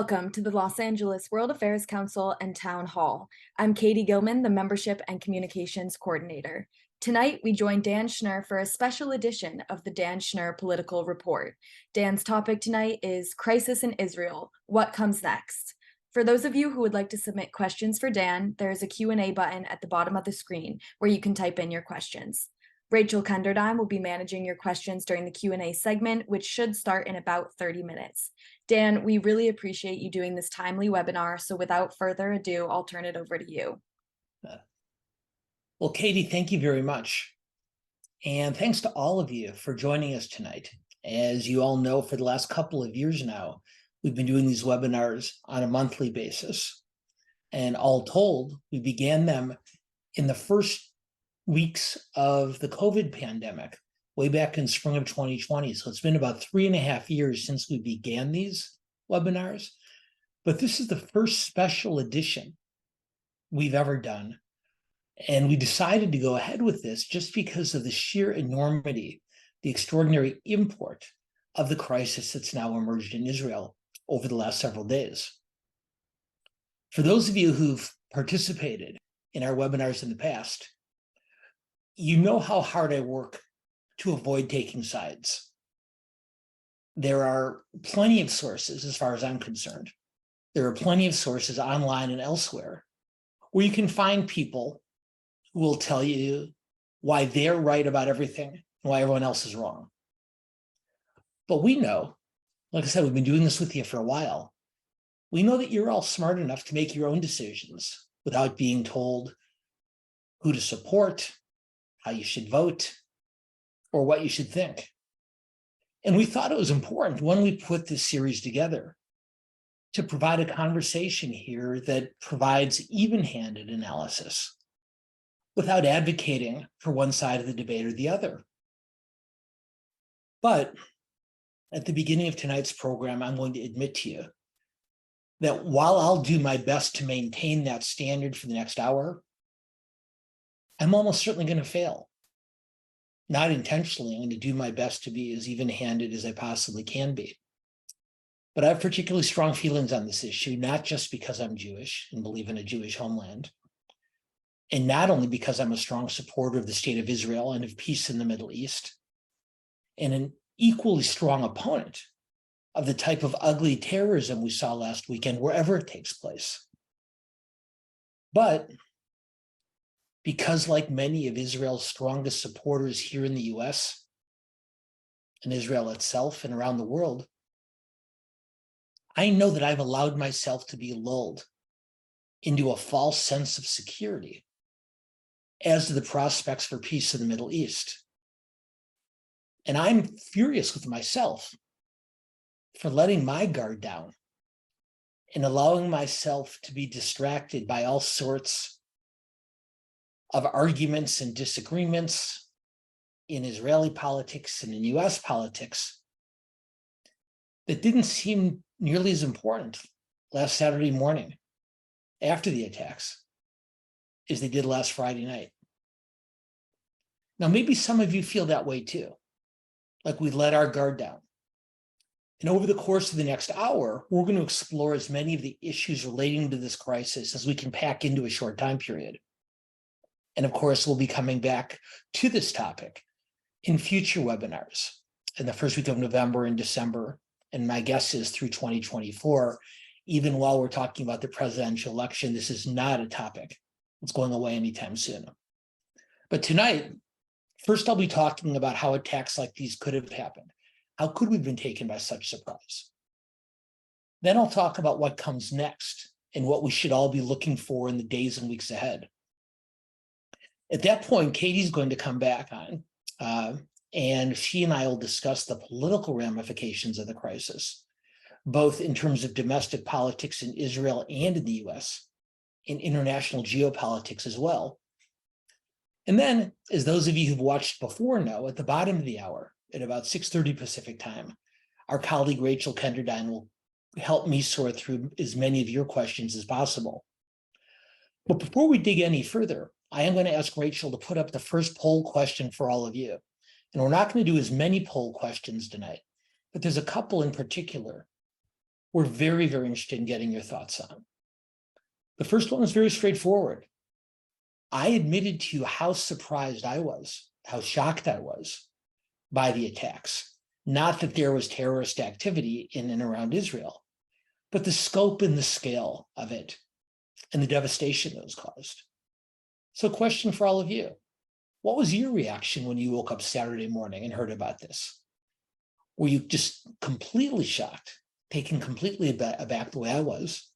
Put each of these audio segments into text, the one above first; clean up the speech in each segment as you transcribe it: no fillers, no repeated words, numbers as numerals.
Welcome to the Los Angeles World Affairs Council and Town Hall. I'm Katie Gilman, the Membership and Communications Coordinator. Tonight, we join Dan Schnur for a special edition of the Dan Schnur Political Report. Dan's topic tonight is Crisis in Israel, What Comes Next? For those of you who would like to submit questions for Dan, there is a Q&A button at the bottom of the screen where you can type in your questions. Rachel Kenderdine will be managing your questions during the Q&A segment, which should start in about 30 minutes. Dan, we really appreciate you doing this timely webinar, so without further ado, I'll turn it over to you. Well, Katie, thank you very much. And thanks to all of you for joining us tonight. As you all know, for the last couple of years now, we've been doing these webinars on a monthly basis. And all told, we began them in the first weeks of the COVID pandemic, way back in spring of 2020. So it's been about 3.5 years since we began these webinars. But this is the first special edition we've ever done. And we decided to go ahead with this just because of the sheer enormity, the extraordinary import of the crisis that's now emerged in Israel over the last several days. For those of you who've participated in our webinars in the past, you know how hard I work to avoid taking sides. There are plenty of sources, as far as I'm concerned. There are plenty of sources online and elsewhere where you can find people who will tell you why they're right about everything and why everyone else is wrong. But we know, like I said, we've been doing this with you for a while. We know that you're all smart enough to make your own decisions without being told who to support, how you should vote, or what you should think. And we thought it was important when we put this series together to provide a conversation here that provides even-handed analysis without advocating for one side of the debate or the other. But at the beginning of tonight's program, I'm going to admit to you that while I'll do my best to maintain that standard for the next hour, I'm almost certainly going to fail. Not intentionally, I'm going to do my best to be as even-handed as I possibly can be. But I have particularly strong feelings on this issue, not just because I'm Jewish and believe in a Jewish homeland, and not only because I'm a strong supporter of the state of Israel and of peace in the Middle East, and an equally strong opponent of the type of ugly terrorism we saw last weekend, wherever it takes place. But because, like many of Israel's strongest supporters here in the US, and Israel itself and around the world, I know that I've allowed myself to be lulled into a false sense of security as to the prospects for peace in the Middle East. And I'm furious with myself for letting my guard down and allowing myself to be distracted by all sorts of arguments and disagreements in Israeli politics and in US politics that didn't seem nearly as important last Saturday morning after the attacks as they did last Friday night. Now, maybe some of you feel that way too, like we let our guard down. And over the course of the next hour, we're going to explore as many of the issues relating to this crisis as we can pack into a short time period. And of course, we'll be coming back to this topic in future webinars in the first week of November and December. And my guess is through 2024, even while we're talking about the presidential election, this is not a topic that's going away anytime soon. But tonight, first I'll be talking about how attacks like these could have happened. How could we have been taken by such surprise? Then I'll talk about what comes next and what we should all be looking for in the days and weeks ahead. At that point, Katie's going to come back on, and she and I will discuss the political ramifications of the crisis, both in terms of domestic politics in Israel and in the US, and international geopolitics as well. And then, as those of you who've watched before know, at the bottom of the hour, at about 6:30 Pacific time, our colleague Rachel Kenderdine will help me sort through as many of your questions as possible. But before we dig any further, I am going to ask Rachel to put up the first poll question for all of you. And we're not going to do as many poll questions tonight, but there's a couple in particular we're very, very interested in getting your thoughts on. The first one is very straightforward. I admitted to you how surprised I was, how shocked I was by the attacks. Not that there was terrorist activity in and around Israel, but the scope and the scale of it and the devastation that was caused. So question for all of you. What was your reaction when you woke up Saturday morning and heard about this? Were you just completely shocked, taken completely aback the way I was?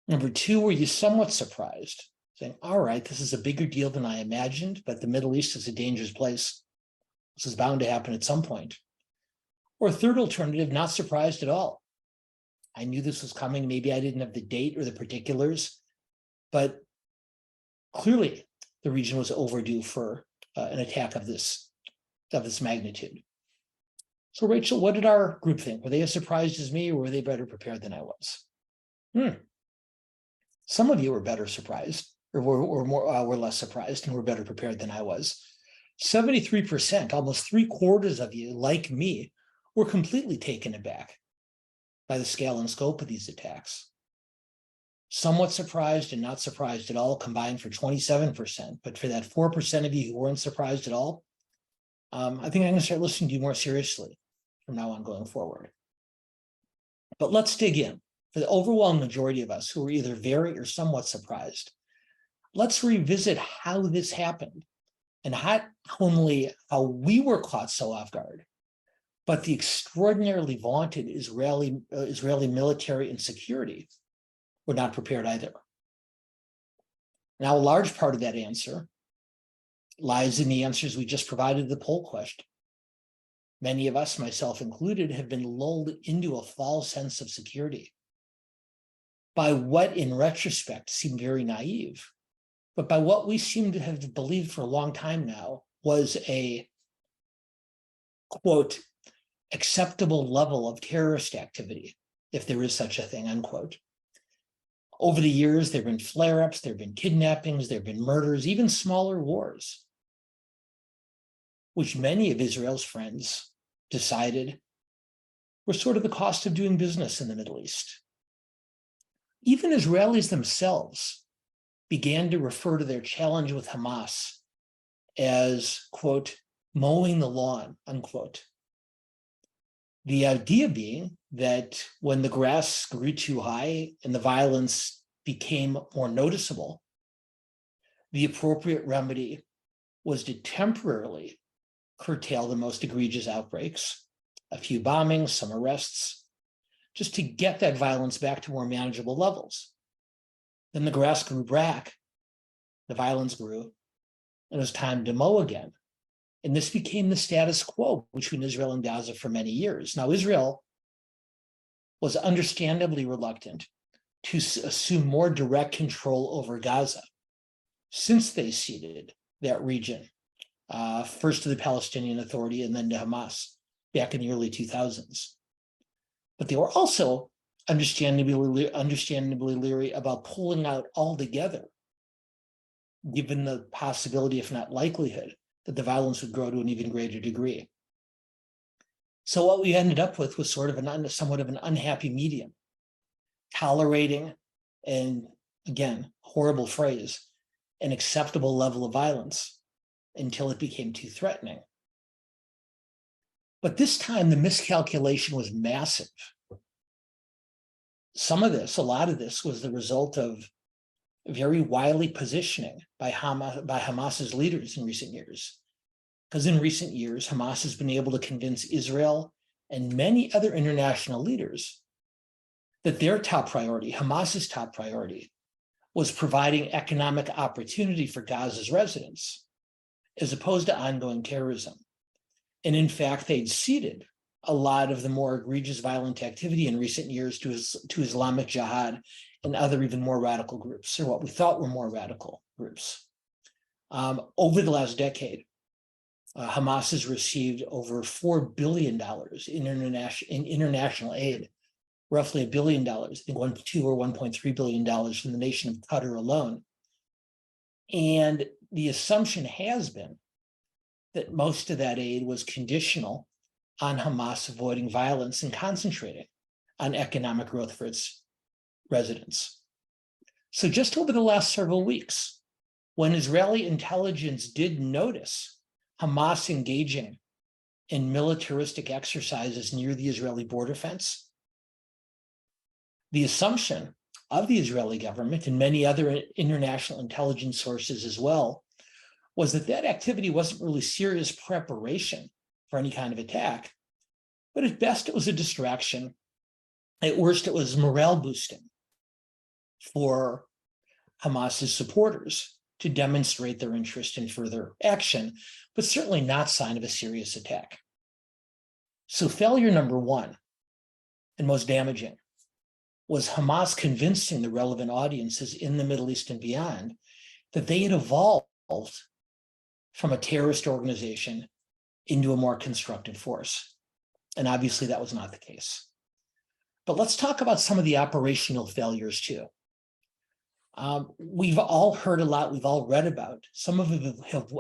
Number two, were you somewhat surprised, saying, all right, this is a bigger deal than I imagined, but the Middle East is a dangerous place. This is bound to happen at some point. Or third alternative, not surprised at all. I knew this was coming. Maybe I didn't have the date or the particulars, but clearly the region was overdue for an attack of this magnitude. So Rachel, what did our group think? Were they as surprised as me, or were they better prepared than I was? Some of you were better surprised, or were less surprised and were better prepared than I was. 73%, almost 3/4 of you, like me, were completely taken aback by the scale and scope of these attacks. Somewhat surprised and not surprised at all combined for 27%. But for that 4% of you who weren't surprised at all, I think I'm going to start listening to you more seriously from now on going forward. But let's dig in. For the overwhelming majority of us who were either very or somewhat surprised, let's revisit how this happened and not only how we were caught so off guard, but the extraordinarily vaunted Israeli military and security were not prepared either. Now, a large part of that answer lies in the answers we just provided to the poll question. Many of us, myself included, have been lulled into a false sense of security by what in retrospect seemed very naive, but by what we seem to have believed for a long time now was a, quote, acceptable level of terrorist activity, if there is such a thing, unquote. Over the years, there have been flare-ups, there have been kidnappings, there have been murders, even smaller wars, which many of Israel's friends decided were sort of the cost of doing business in the Middle East. Even Israelis themselves began to refer to their challenge with Hamas as, quote, mowing the lawn, unquote. The idea being that when the grass grew too high and the violence became more noticeable, the appropriate remedy was to temporarily curtail the most egregious outbreaks, a few bombings, some arrests, just to get that violence back to more manageable levels. Then the grass grew back, the violence grew, and it was time to mow again. And this became the status quo between Israel and Gaza for many years. Now, Israel was understandably reluctant to assume more direct control over Gaza since they ceded that region, first to the Palestinian Authority and then to Hamas back in the early 2000s. But they were also understandably leery about pulling out altogether, given the possibility, if not likelihood, that the violence would grow to an even greater degree. So what we ended up with was sort of somewhat of an unhappy medium, tolerating, and again, horrible phrase, an acceptable level of violence until it became too threatening. But this time, the miscalculation was massive. Some of this, a lot of this, was the result of very wily positioning by Hamas's leaders in recent years. Because in recent years, Hamas has been able to convince Israel and many other international leaders that their top priority, Hamas's top priority, was providing economic opportunity for Gaza's residents, as opposed to ongoing terrorism. And in fact, they'd ceded a lot of the more egregious violent activity in recent years to Islamic Jihad and other even more radical groups, or what we thought were more radical groups. Over the last decade, Hamas has received over $4 billion in international aid, roughly $1 billion, I think $2 or $1.3 billion from the nation of Qatar alone. And the assumption has been that most of that aid was conditional on Hamas avoiding violence and concentrating on economic growth for its residents. So just over the last several weeks, when Israeli intelligence did notice Hamas engaging in militaristic exercises near the Israeli border fence, the assumption of the Israeli government and many other international intelligence sources as well was that that activity wasn't really serious preparation for any kind of attack, but at best it was a distraction. At worst, it was morale boosting for Hamas's supporters to demonstrate their interest in further action, but certainly not sign of a serious attack. So failure number one, and most damaging, was Hamas convincing the relevant audiences in the Middle East and beyond that they had evolved from a terrorist organization into a more constructive force. And obviously that was not the case. But let's talk about some of the operational failures too. We've all heard a lot, we've all read about, some of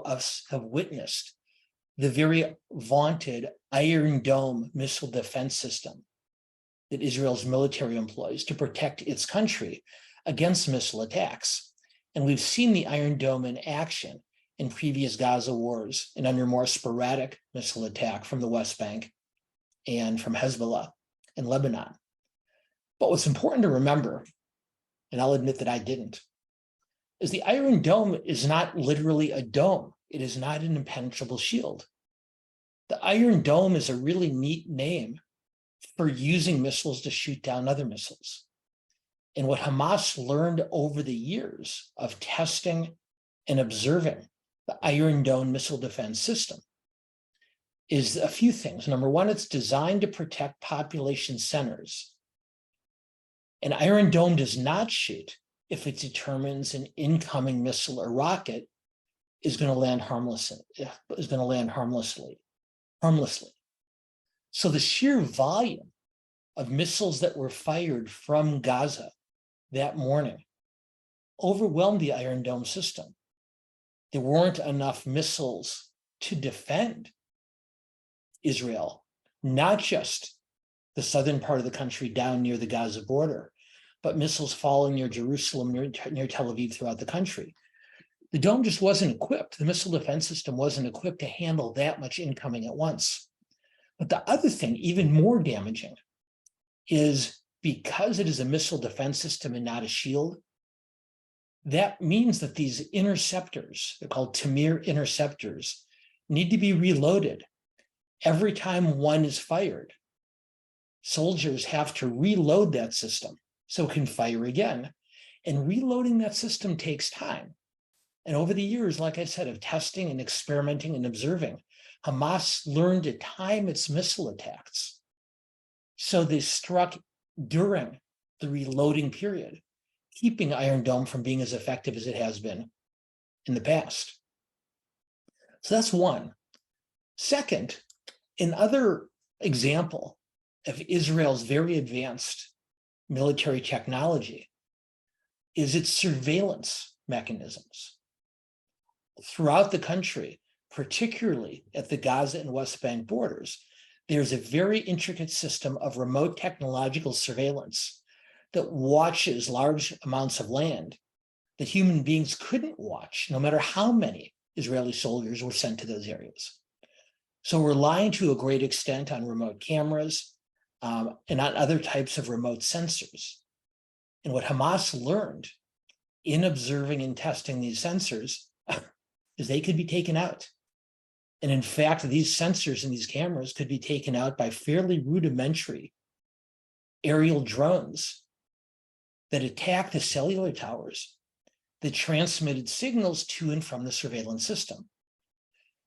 us have witnessed the very vaunted Iron Dome missile defense system that Israel's military employs to protect its country against missile attacks. And we've seen the Iron Dome in action in previous Gaza wars and under more sporadic missile attack from the West Bank and from Hezbollah in Lebanon. But what's important to remember, and I'll admit that I didn't, is the Iron Dome is not literally a dome. It is not an impenetrable shield. The Iron Dome is a really neat name for using missiles to shoot down other missiles. And what Hamas learned over the years of testing and observing the Iron Dome missile defense system is a few things. Number one, it's designed to protect population centers. An Iron Dome does not shoot if it determines an incoming missile or rocket is going to land harmlessly. So the sheer volume of missiles that were fired from Gaza that morning overwhelmed the Iron Dome system. There weren't enough missiles to defend Israel, not just the southern part of the country down near the Gaza border, but missiles falling near Jerusalem, near Tel Aviv, throughout the country. The dome just wasn't equipped. The missile defense system wasn't equipped to handle that much incoming at once. But the other thing, even more damaging, is because it is a missile defense system and not a shield, that means that these interceptors, they're called Tamir interceptors, need to be reloaded. Every time one is fired, soldiers have to reload that system so it can fire again. And reloading that system takes time. And over the years, like I said, of testing and experimenting and observing, Hamas learned to time its missile attacks. So they struck during the reloading period, keeping Iron Dome from being as effective as it has been in the past. So that's one. Second, another example of Israel's very advanced military technology is its surveillance mechanisms. Throughout the country, particularly at the Gaza and West Bank borders, there's a very intricate system of remote technological surveillance that watches large amounts of land that human beings couldn't watch, no matter how many Israeli soldiers were sent to those areas. So we're relying to a great extent on remote cameras and on other types of remote sensors. And what Hamas learned in observing and testing these sensors is they could be taken out. And in fact, these sensors and these cameras could be taken out by fairly rudimentary aerial drones that attack the cellular towers that transmitted signals to and from the surveillance system.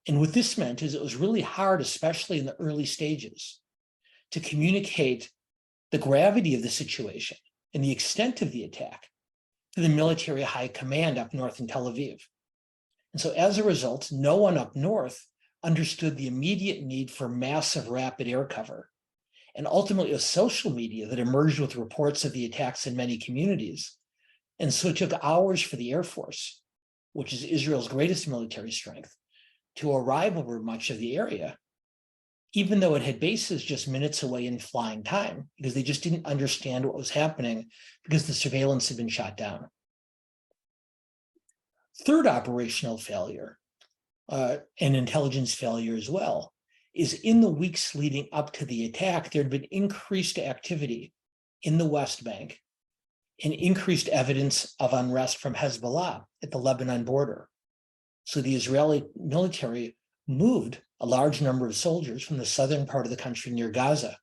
And what this meant is it was really hard, especially in the early stages, to communicate the gravity of the situation and the extent of the attack to the military high command up north in Tel Aviv. And so as a result, no one up north understood the immediate need for massive rapid air cover. And ultimately, it was social media that emerged with reports of the attacks in many communities. And so it took hours for the Air Force, which is Israel's greatest military strength, to arrive over much of the area, even though it had bases just minutes away in flying time, because they just didn't understand what was happening because the surveillance had been shot down. Third operational failure, and intelligence failure as well, is in the weeks leading up to the attack, there had been increased activity in the West Bank and increased evidence of unrest from Hezbollah at the Lebanon border. So the Israeli military moved a large number of soldiers from the southern part of the country near Gaza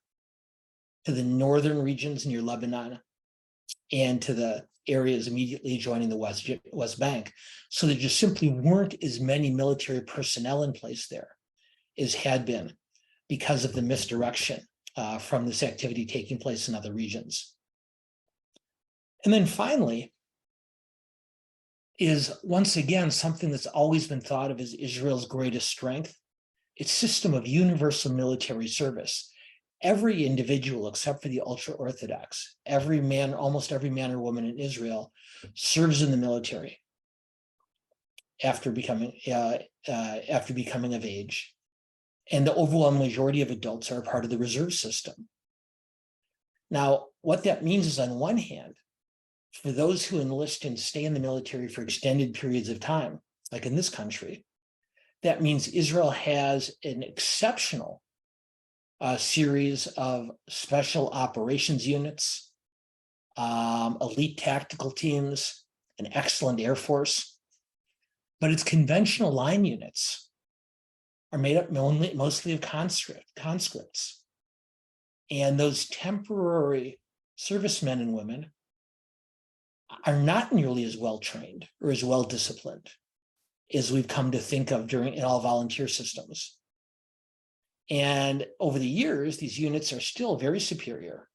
to the northern regions near Lebanon and to the areas immediately adjoining the West Bank. So there just simply weren't as many military personnel in place there as had been because of the misdirection from this activity taking place in other regions. And then finally, is once again something that's always been thought of as Israel's greatest strength, its system of universal military service. Every individual, except for the ultra-Orthodox, every man, almost every man or woman in Israel serves in the military after becoming of age. And the overwhelming majority of adults are a part of the reserve system. Now, what that means is, on one hand, for those who enlist and stay in the military for extended periods of time, like in this country, that means Israel has an exceptional series of special operations units, elite tactical teams, an excellent Air Force. But its conventional line units are made up mostly of conscripts. And those temporary servicemen and women are not nearly as well trained or as well disciplined as we've come to think of in all volunteer systems. And over the years, these units are still very superior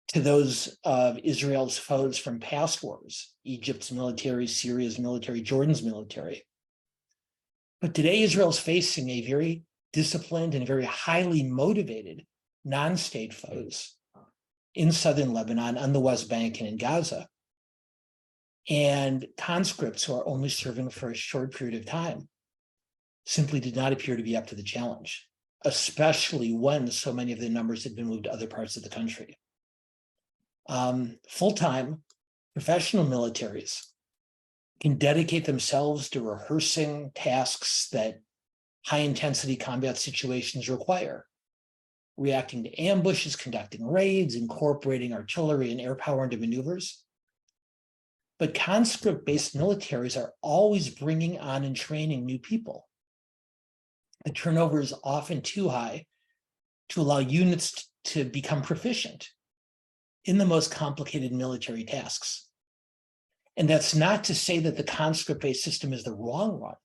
to those of Israel's foes from past wars, Egypt's military, Syria's military, Jordan's military. But today, Israel's facing a very disciplined and very highly motivated non-state foes in southern Lebanon, on the West Bank, and in Gaza. And conscripts who are only serving for a short period of time simply did not appear to be up to the challenge, especially when so many of the numbers had been moved to other parts of the country. Full-time professional militaries can dedicate themselves to rehearsing tasks that high-intensity combat situations require, reacting to ambushes, conducting raids, incorporating artillery and air power into maneuvers. But conscript-based militaries are always bringing on and training new people. The turnover is often too high to allow units to become proficient in the most complicated military tasks. And that's not to say that the conscript-based system is the wrong one,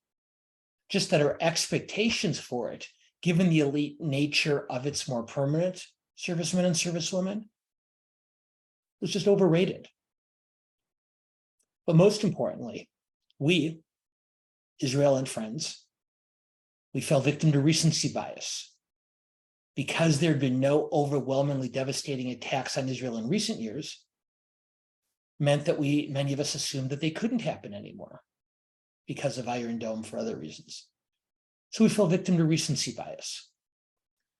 just that our expectations for it, given the elite nature of its more permanent servicemen and servicewomen, was just overrated. But most importantly, we, Israel and friends, we fell victim to recency bias. Because there had been no overwhelmingly devastating attacks on Israel in recent years, meant that many of us assumed that they couldn't happen anymore because of Iron Dome for other reasons. So we fell victim to recency bias.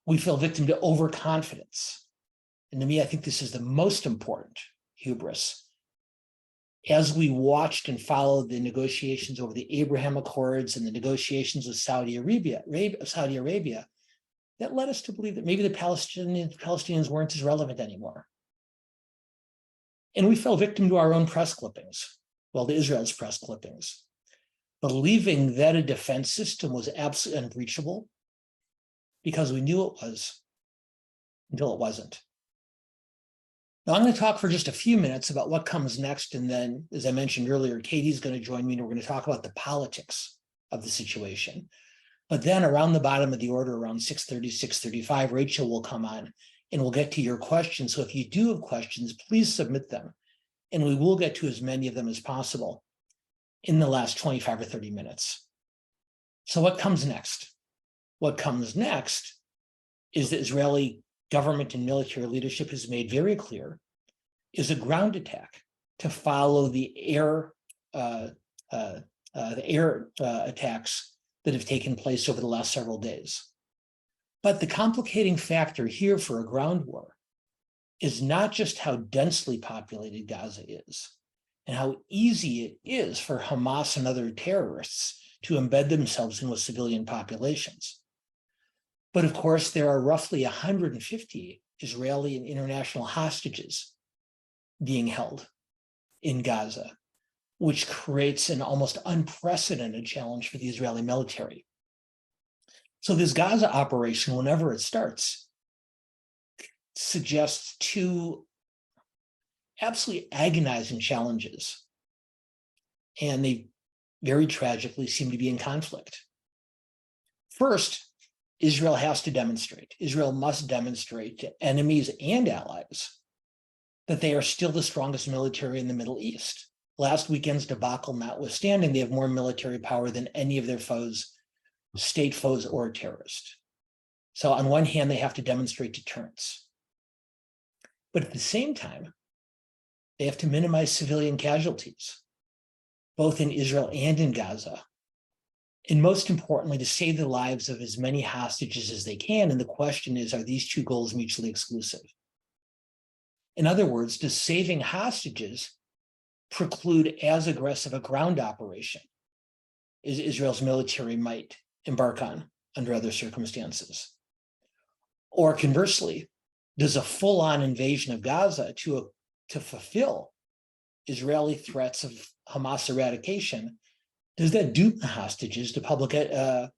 We fell victim to overconfidence. And to me, I think this is the most important hubris. As we watched and followed the negotiations over the Abraham Accords and the negotiations with Saudi Arabia, that led us to believe that maybe the Palestinians weren't as relevant anymore. And we fell victim to our own press clippings, well, to Israel's press clippings, believing that a defense system was absolutely unbreachable because we knew it was until it wasn't. Now, I'm going to talk for just a few minutes about what comes next. And then, as I mentioned earlier, Katie's going to join me and we're going to talk about the politics of the situation. But then around the bottom of the order, around 6:30, 6:35, Rachel will come on and we'll get to your questions. So if you do have questions, please submit them. And we will get to as many of them as possible in the last 25 or 30 minutes. So what comes next? What comes next is the Israeli government and military leadership has made very clear is a ground attack to follow the air attacks that have taken place over the last several days. But the complicating factor here for a ground war is not just how densely populated Gaza is and how easy it is for Hamas and other terrorists to embed themselves in with civilian populations. But of course, there are roughly 150 Israeli and international hostages being held in Gaza, which creates an almost unprecedented challenge for the Israeli military. So this Gaza operation, whenever it starts, suggests two absolutely agonizing challenges. And they very tragically seem to be in conflict. First, Israel has to demonstrate, Israel must demonstrate to enemies and allies that they are still the strongest military in the Middle East. Last weekend's debacle notwithstanding, they have more military power than any of their foes, state foes or terrorists. So on one hand, they have to demonstrate deterrence. But at the same time, they have to minimize civilian casualties, both in Israel and in Gaza. And most importantly, to save the lives of as many hostages as they can. And the question is, are these two goals mutually exclusive? In other words, does saving hostages preclude as aggressive a ground operation as Israel's military might embark on under other circumstances? Or conversely, does a full-on invasion of Gaza to fulfill Israeli threats of Hamas eradication, does that doom the hostages to public and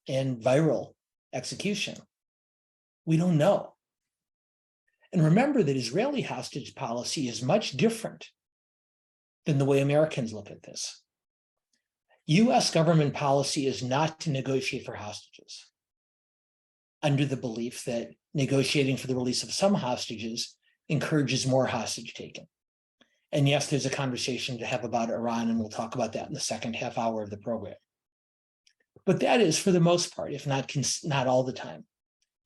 viral execution? We don't know. And remember that Israeli hostage policy is much different than the way Americans look at this. US government policy is not to negotiate for hostages, under the belief that negotiating for the release of some hostages encourages more hostage taking. And yes, there's a conversation to have about Iran, and we'll talk about that in the second half hour of the program. But that is, for the most part, if not all the time,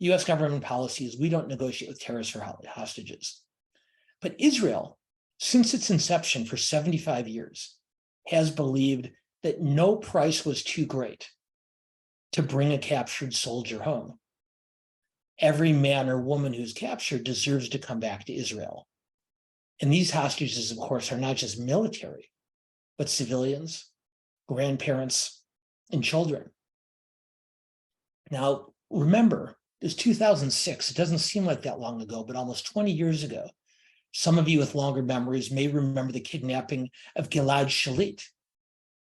US government policy is we don't negotiate with terrorists for hostages. But Israel, since its inception for 75 years, has believed that no price was too great to bring a captured soldier home. Every man or woman who's captured deserves to come back to Israel. And these hostages, of course, are not just military, but civilians, grandparents, and children. Now, remember, it was 2006. It doesn't seem like that long ago, but almost 20 years ago. Some of you with longer memories may remember the kidnapping of Gilad Shalit,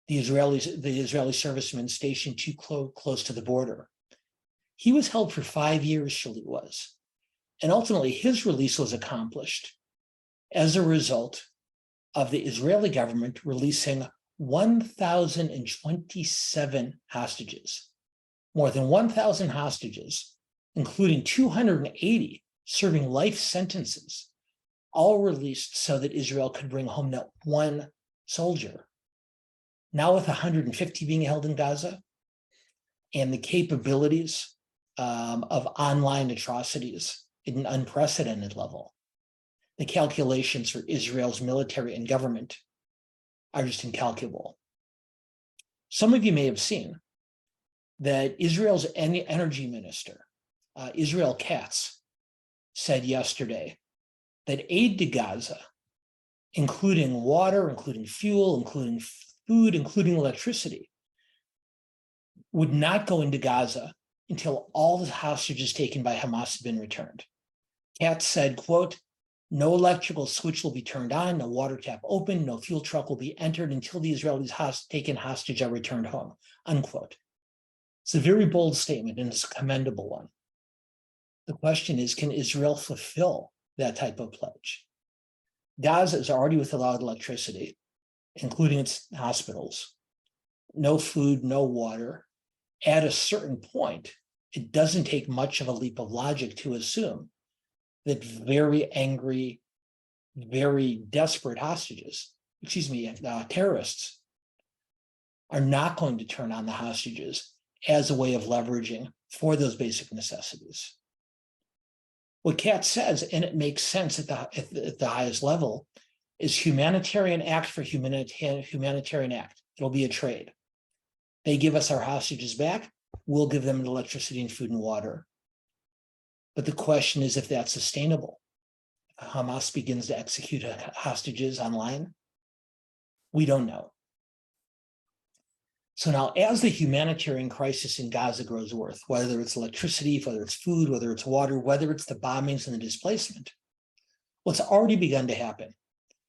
the Israeli serviceman stationed too close to the border. He was held for 5 years, Shalit was, and ultimately his release was accomplished as a result of the Israeli government releasing 1,027 hostages, more than 1,000 hostages, including 280 serving life sentences, all released so that Israel could bring home that one soldier. Now with 150 being held in Gaza and the capabilities of online atrocities at an unprecedented level, the calculations for Israel's military and government are just incalculable. Some of you may have seen that Israel's energy minister, Israel Katz, said yesterday that aid to Gaza, including water, including fuel, including food, including electricity, would not go into Gaza until all the hostages taken by Hamas had been returned. Katz said, quote, "No electrical switch will be turned on, no water tap open, no fuel truck will be entered until the Israelis taken hostage are returned home," unquote. It's a very bold statement, and it's a commendable one. The question is, can Israel fulfill that type of pledge? Gaza is already without electricity, including its hospitals, no food, no water. At a certain point, it doesn't take much of a leap of logic to assume that very angry, very desperate terrorists are not going to turn on the hostages as a way of leveraging for those basic necessities. What Katz says, and it makes sense at the highest level, is humanitarian act for humanitarian act. It'll be a trade. They give us our hostages back, we'll give them electricity and food and water. But the question is if that's sustainable. If Hamas begins to execute hostages online, we don't know. So now, as the humanitarian crisis in Gaza grows worse, whether it's electricity, whether it's food, whether it's water, whether it's the bombings and the displacement, what's already begun to happen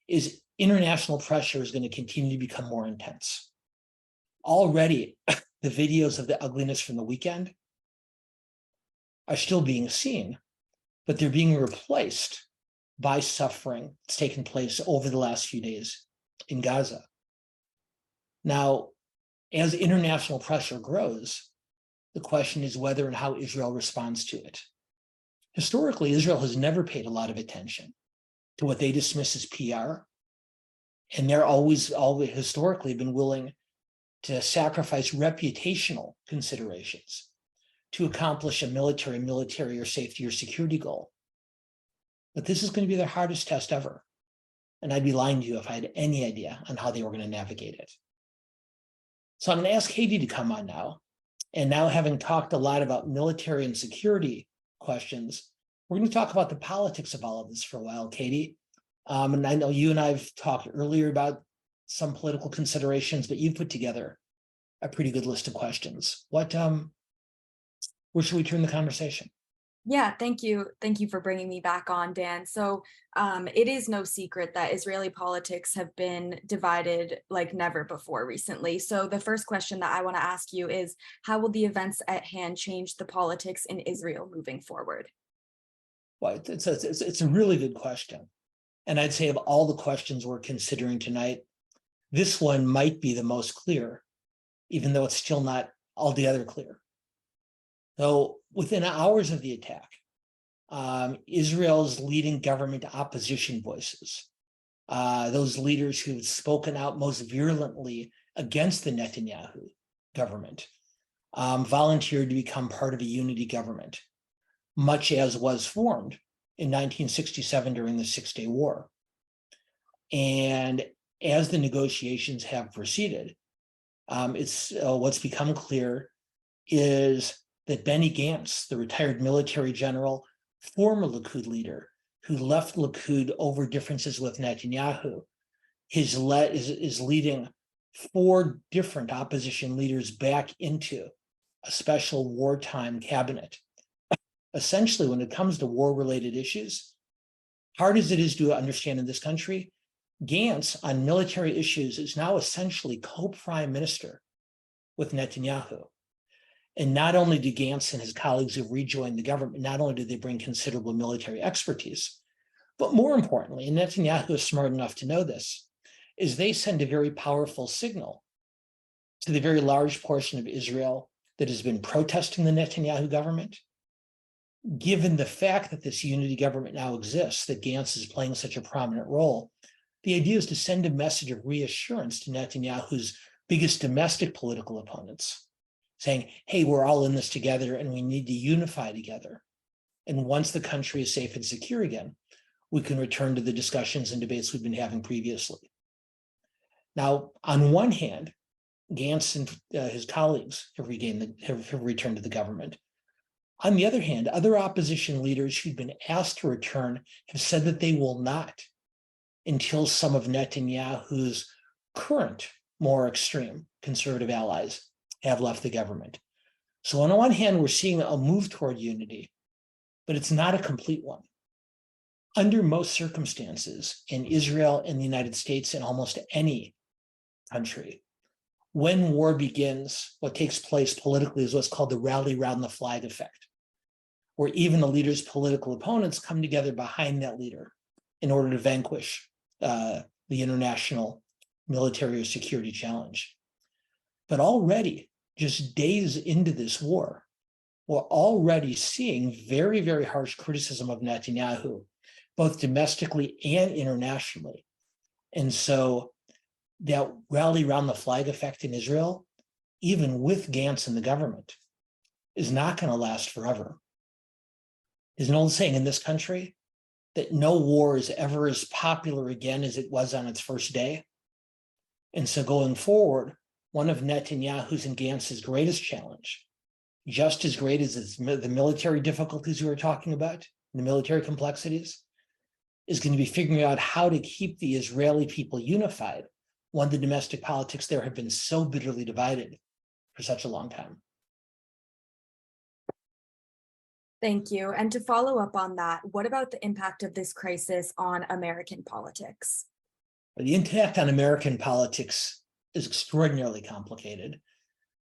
is international pressure is going to continue to become more intense. Already, the videos of the ugliness from the weekend are still being seen, but they're being replaced by suffering that's taken place over the last few days in Gaza. Now, as international pressure grows, the question is whether and how Israel responds to it. Historically, Israel has never paid a lot of attention to what they dismiss as PR, and they're always historically been willing to sacrifice reputational considerations to accomplish a military or safety or security goal. But this is going to be their hardest test ever. And I'd be lying to you if I had any idea on how they were going to navigate it. So I'm going to ask Katie to come on now. And now, having talked a lot about military and security questions, we're going to talk about the politics of all of this for a while, Katie. And I know you and I've talked earlier about some political considerations, but you've put together a pretty good list of questions. Where should we turn the conversation? Yeah, thank you. Thank you for bringing me back on, Dan. So it is no secret that Israeli politics have been divided like never before recently. So the first question that I want to ask you is, how will the events at hand change the politics in Israel moving forward? Well, it's a really good question. And I'd say of all the questions we're considering tonight, this one might be the most clear, even though it's still not altogether clear. So within hours of the attack, Israel's leading government opposition voices, those leaders who've spoken out most virulently against the Netanyahu government, volunteered to become part of a unity government, much as was formed in 1967 during the Six-Day War. And as the negotiations have proceeded, what's become clear is that Benny Gantz, the retired military general, former Likud leader, who left Likud over differences with Netanyahu, is leading 4 different opposition leaders back into a special wartime cabinet. Essentially, when it comes to war-related issues, hard as it is to understand in this country, Gantz on military issues is now essentially co-prime minister with Netanyahu. And not only do Gantz and his colleagues have rejoined the government, not only do they bring considerable military expertise, but more importantly, and Netanyahu is smart enough to know this, is they send a very powerful signal to the very large portion of Israel that has been protesting the Netanyahu government. Given the fact that this unity government now exists, that Gantz is playing such a prominent role, the idea is to send a message of reassurance to Netanyahu's biggest domestic political opponents, saying, hey, we're all in this together and we need to unify together. And once the country is safe and secure again, we can return to the discussions and debates we've been having previously. Now, on one hand, Gantz and his colleagues have returned to the government. On the other hand, other opposition leaders who've been asked to return have said that they will not until some of Netanyahu's current, more extreme conservative allies have left the government. So on one hand, we're seeing a move toward unity, but it's not a complete one. Under most circumstances, in Israel and the United States and almost any country, when war begins, what takes place politically is what's called the rally round the flag effect, where even the leader's political opponents come together behind that leader in order to vanquish the international military or security challenge. But already, just days into this war, we're already seeing very, very harsh criticism of Netanyahu, both domestically and internationally. And so that rally around the flag effect in Israel, even with Gantz in the government, is not going to last forever. There's an old saying in this country that no war is ever as popular again as it was on its first day. And so going forward, one of Netanyahu's and Gantz's greatest challenge just as great as the military difficulties we were talking about, the military complexities, is going to be figuring out how to keep the Israeli people unified when the domestic politics there have been so bitterly divided for such a long time. Thank you. And to follow up on that, what about the impact of this crisis on American politics? The impact on American politics is extraordinarily complicated.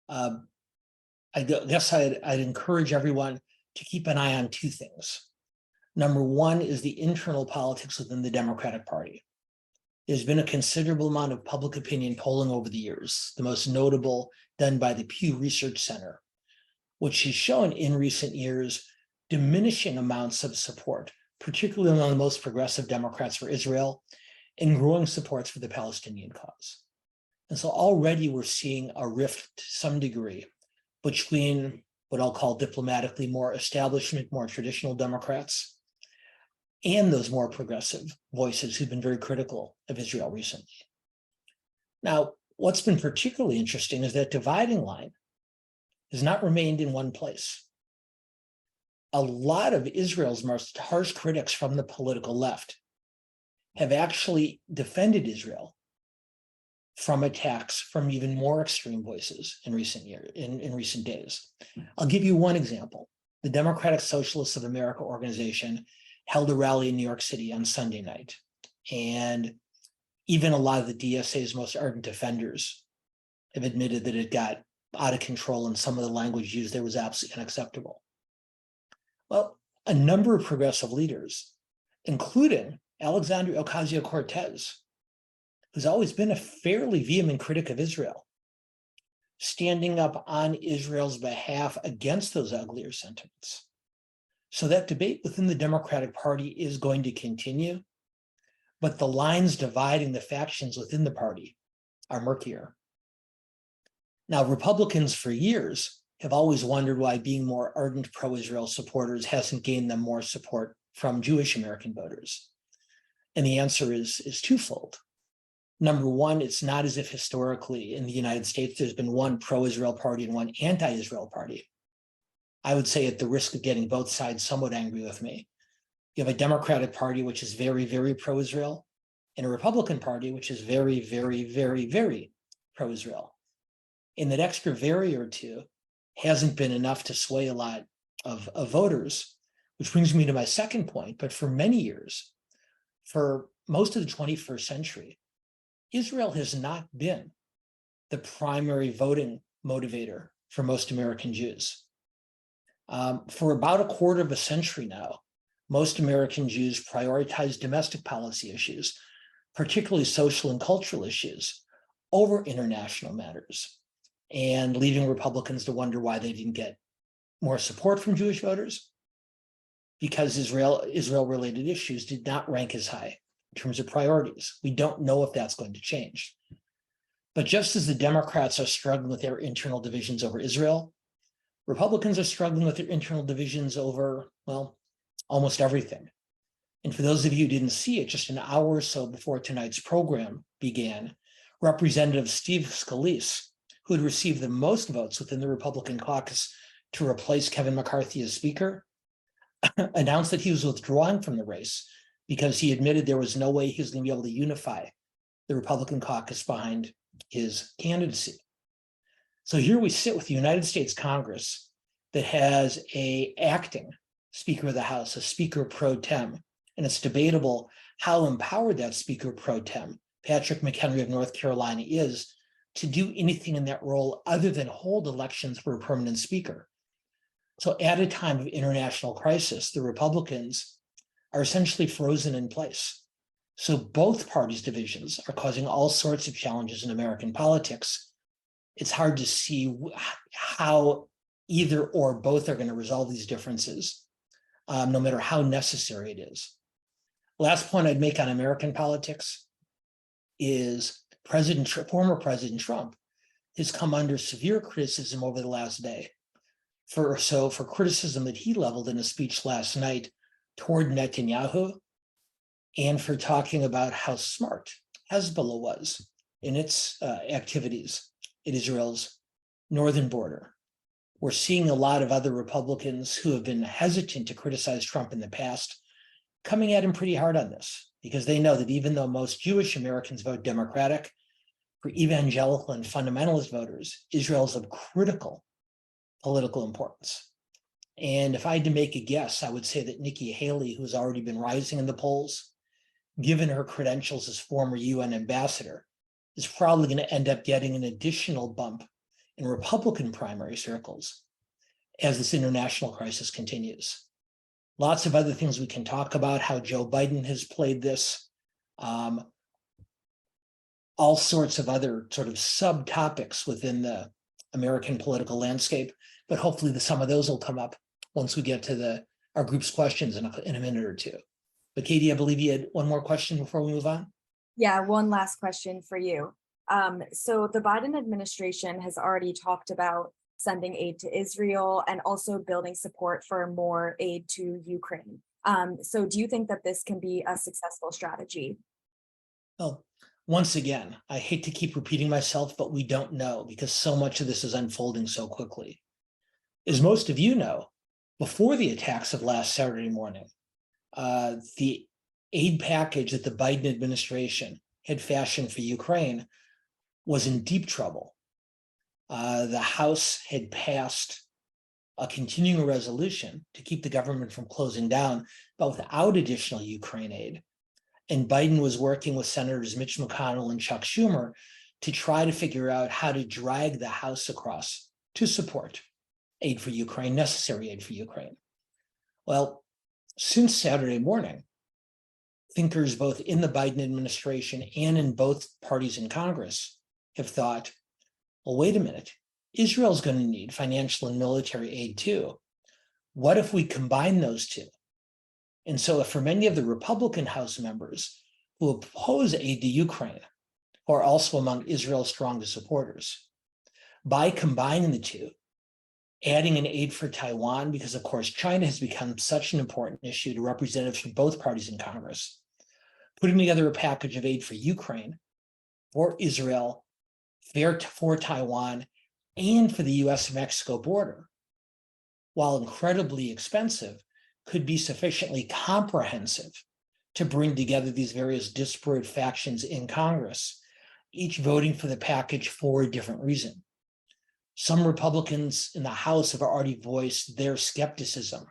I guess I'd encourage everyone to keep an eye on two things. Number one is the internal politics within the Democratic Party. There's been a considerable amount of public opinion polling over the years, the most notable done by the Pew Research Center, which has shown in recent years diminishing amounts of support, particularly among the most progressive Democrats for Israel, and growing supports for the Palestinian cause. And so already we're seeing a rift to some degree between what I'll call diplomatically more establishment, more traditional Democrats, and those more progressive voices who've been very critical of Israel recently. Now, what's been particularly interesting is that dividing line has not remained in one place. A lot of Israel's most harsh critics from the political left have actually defended Israel from attacks from even more extreme voices in recent days. I'll give you one example. The Democratic Socialists of America organization held a rally in New York City on Sunday night. And even a lot of the DSA's most ardent defenders have admitted that it got out of control and some of the language used there was absolutely unacceptable. Well, a number of progressive leaders, including Alexandria Ocasio-Cortez, who's always been a fairly vehement critic of Israel, standing up on Israel's behalf against those uglier sentiments. So that debate within the Democratic Party is going to continue, but the lines dividing the factions within the party are murkier. Now, Republicans for years have always wondered why being more ardent pro-Israel supporters hasn't gained them more support from Jewish American voters. And the answer is twofold. Number one, it's not as if historically in the United States there's been one pro-Israel party and one anti-Israel party. I would say at the risk of getting both sides somewhat angry with me, you have a Democratic Party which is very, very pro-Israel and a Republican Party which is very, very, very, very pro-Israel. And that extra very or two hasn't been enough to sway a lot of voters, which brings me to my second point. But for many years, for most of the 21st century, Israel has not been the primary voting motivator for most American Jews. For about a quarter of a century now, most American Jews prioritize domestic policy issues, particularly social and cultural issues, over international matters, and leaving Republicans to wonder why they didn't get more support from Jewish voters, because Israel-related issues did not rank as high in terms of priorities. We don't know if that's going to change. But just as the Democrats are struggling with their internal divisions over Israel, Republicans are struggling with their internal divisions over, well, almost everything. And for those of you who didn't see it, just an hour or so before tonight's program began, Representative Steve Scalise, who had received the most votes within the Republican caucus to replace Kevin McCarthy as Speaker, announced that he was withdrawing from the race because he admitted there was no way he was going to be able to unify the Republican caucus behind his candidacy. So here we sit with the United States Congress that has an acting Speaker of the House, a Speaker pro tem, and it's debatable how empowered that Speaker pro tem, Patrick McHenry of North Carolina, is to do anything in that role other than hold elections for a permanent Speaker. So at a time of international crisis, the Republicans are essentially frozen in place. So both parties' divisions are causing all sorts of challenges in American politics. It's hard to see how either or both are going to resolve these differences, no matter how necessary it is. Last point I'd make on American politics is former President Trump has come under severe criticism over the last day for criticism that he leveled in a speech last night toward Netanyahu, and for talking about how smart Hezbollah was in its activities in Israel's northern border. We're seeing a lot of other Republicans who have been hesitant to criticize Trump in the past coming at him pretty hard on this, because they know that even though most Jewish Americans vote Democratic, for evangelical and fundamentalist voters, Israel is of critical political importance. And if I had to make a guess, I would say that Nikki Haley, who's already been rising in the polls, given her credentials as former UN ambassador, is probably going to end up getting an additional bump in Republican primary circles as this international crisis continues. Lots of other things we can talk about, how Joe Biden has played this, all sorts of other sort of subtopics within the American political landscape, but hopefully some of those will come up once we get to our group's questions in a minute or two. But Katie, I believe you had one more question before we move on. Yeah, one last question for you. So the Biden administration has already talked about sending aid to Israel and also building support for more aid to Ukraine. So do you think that this can be a successful strategy? Well, once again, I hate to keep repeating myself, but we don't know because so much of this is unfolding so quickly. As most of you know, before the attacks of last Saturday morning, the aid package that the Biden administration had fashioned for Ukraine was in deep trouble. The House had passed a continuing resolution to keep the government from closing down, but without additional Ukraine aid. And Biden was working with Senators Mitch McConnell and Chuck Schumer to try to figure out how to drag the House across to support aid for Ukraine, necessary aid for Ukraine. Well, since Saturday morning, thinkers both in the Biden administration and in both parties in Congress have thought, well, wait a minute, Israel's going to need financial and military aid too. What if we combine those two? And so for many of the Republican House members who oppose aid to Ukraine, who are also among Israel's strongest supporters, by combining the two, adding an aid for Taiwan, because of course China has become such an important issue to representatives from both parties in Congress, putting together a package of aid for Ukraine, for Israel, for Taiwan, and for the US-Mexico border, while incredibly expensive, could be sufficiently comprehensive to bring together these various disparate factions in Congress, each voting for the package for a different reason. Some Republicans in the House have already voiced their skepticism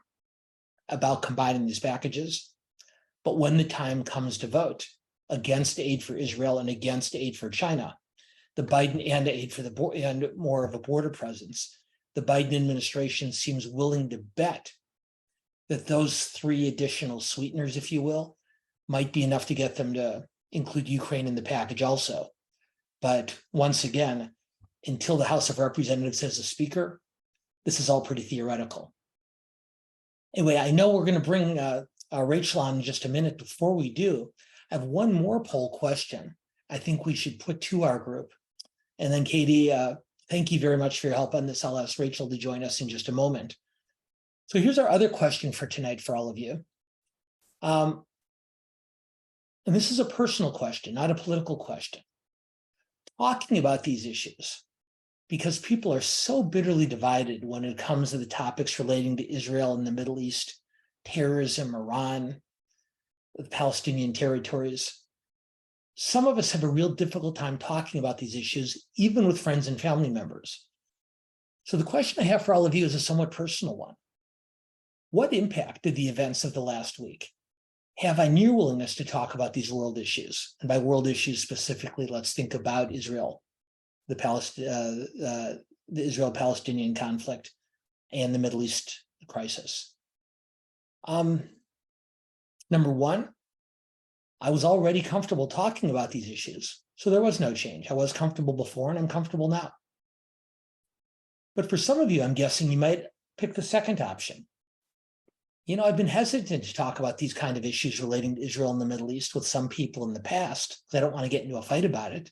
about combining these packages. But when the time comes to vote against aid for Israel and against aid for China, the Biden and aid for and more of a border presence, the Biden administration seems willing to bet that those three additional sweeteners, if you will, might be enough to get them to include Ukraine in the package also. But once again, until the House of Representatives has a speaker, this is all pretty theoretical. Anyway, I know we're going to bring Rachel on in just a minute. Before we do, I have one more poll question I think we should put to our group. And then Katie, thank you very much for your help on this. I'll ask Rachel to join us in just a moment. So here's our other question for tonight for all of you. And this is a personal question, not a political question. Talking about these issues, because people are so bitterly divided when it comes to the topics relating to Israel and the Middle East, terrorism, Iran, the Palestinian territories. Some of us have a real difficult time talking about these issues, even with friends and family members. So the question I have for all of you is a somewhat personal one. What impact did the events of the last week have on your willingness to talk about these world issues? And by world issues specifically, let's think about Israel, the Israel-Palestinian conflict, and the Middle East crisis. Number one, I was already comfortable talking about these issues, so there was no change. I was comfortable before, and I'm comfortable now. But for some of you, I'm guessing you might pick the second option. You know, I've been hesitant to talk about these kind of issues relating to Israel and the Middle East with some people in the past, because I don't want to get into a fight about it.